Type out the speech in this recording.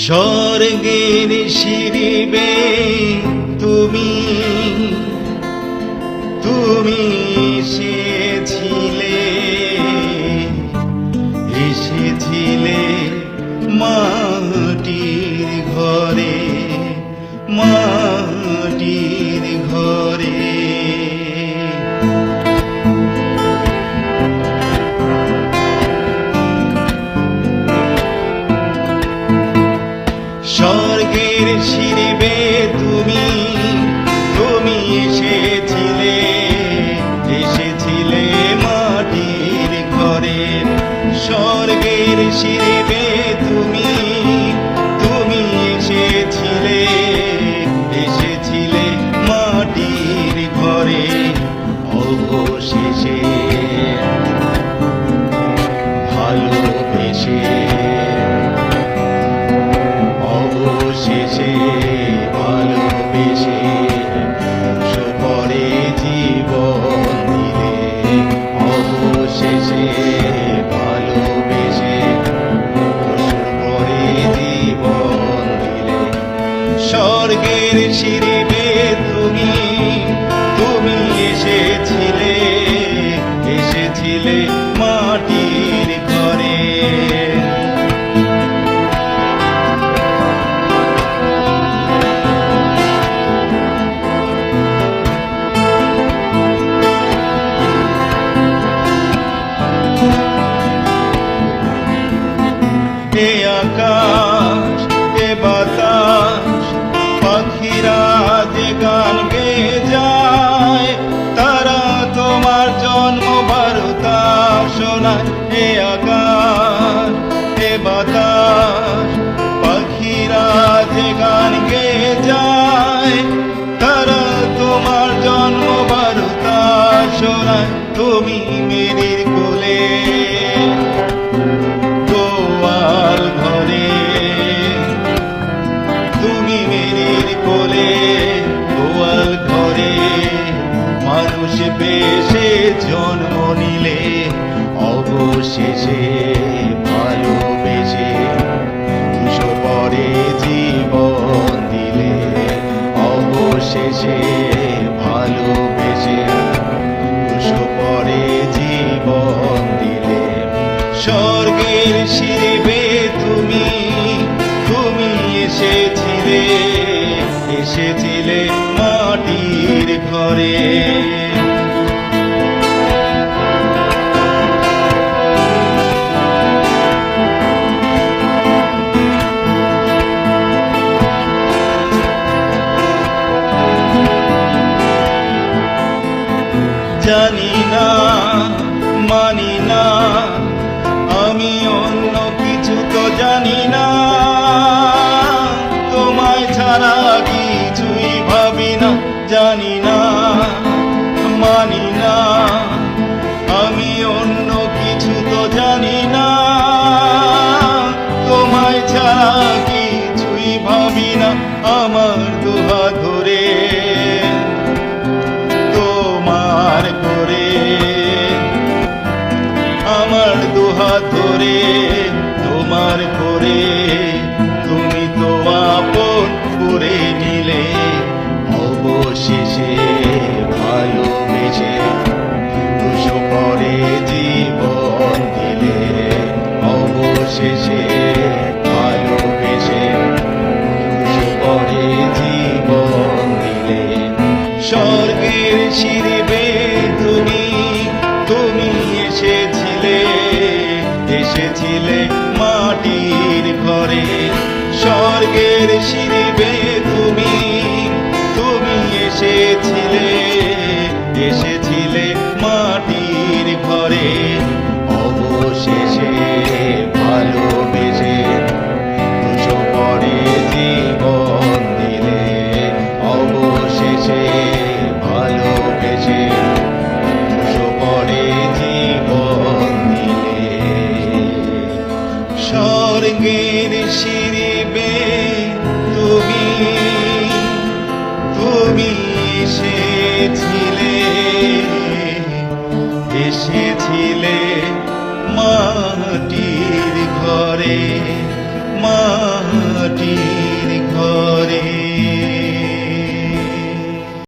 স্বর্গের সিঁড়ি বেয়ে তুমি তুমি এসেছিলে মাটির ঘরে মাটির ঘরে। স্বর্গের সিঁড়ি বেয়ে তুমি তুমি এসেছিলে মাটির ঘরে। স্বর্গের সিঁড়ি বেয়ে তুমি তুমি এসেছিলে মাটির ঘরে। অবশেষে ভালোবেসে সুপরে জীবন দিলে। অবশেষে ভালোবেসে সুপরে জীবন দিলে। স্বর্গের সিঁড়ি বেয়ে তুমি তুমি এসেছিলে মাটির ঘরে। এ আকাশ এ বাতাস পাখিরা যে গান গেয়ে যায়, তারা তোমার জন্মবার্তা শোনায়। এ আকাশ এ বাতাস পাখিরা যে গান গেয়ে যায়, তারা তোমার জন্মবার্তা শোনায়। তুমি মেরির কোলে তুমি মেরির কোলে গোয়াল ঘরে মানুষ বেশে জন্ম নিলে। অবশেষে ভালোবেসে সুপরে জীবন দিলে। অবশেষে ভালোবেসে সুপরে জীবন দিলে। স্বর্গের সিঁড়ি বেয়ে তুমি তুমি এসেছিলে মাটির ঘরে। জানি না মানি না আমি অন্য কিছু তো জানি না, তোমায় ছাড়া কিছুই ভাবি না। জানি না মানি না আমি অন্য কিছু তো জানি না, তোমায় ছাড়া কিছুই ভাবি না। আমার দুহাত ধরে আমার দুহাত ধরে তোমার করে তুমি তো আপন করে নিলে। অবশেষে ভালোবেসে সুপরে জীবন দিলে। অবশেষে ভালোবেসে সুপরে জীবন দিলে। স্বর্গের সিঁড়ি বেয়ে তুমি তুমি এসেছিলে মাটির ঘরে। স্বর্গের সিঁড়ি বেয়ে তুমি তুমি এসেছিলে মাটির ঘরে। অবশেষে ভালোবেসে সুপরে জীবন দিলে। অবশেষে ভালোবেসে সুপরে জীবন দিলে। স্বর্গের সিঁড়ি বেয়ে তুমি তুমি এসেছিলে মাটির ঘরে।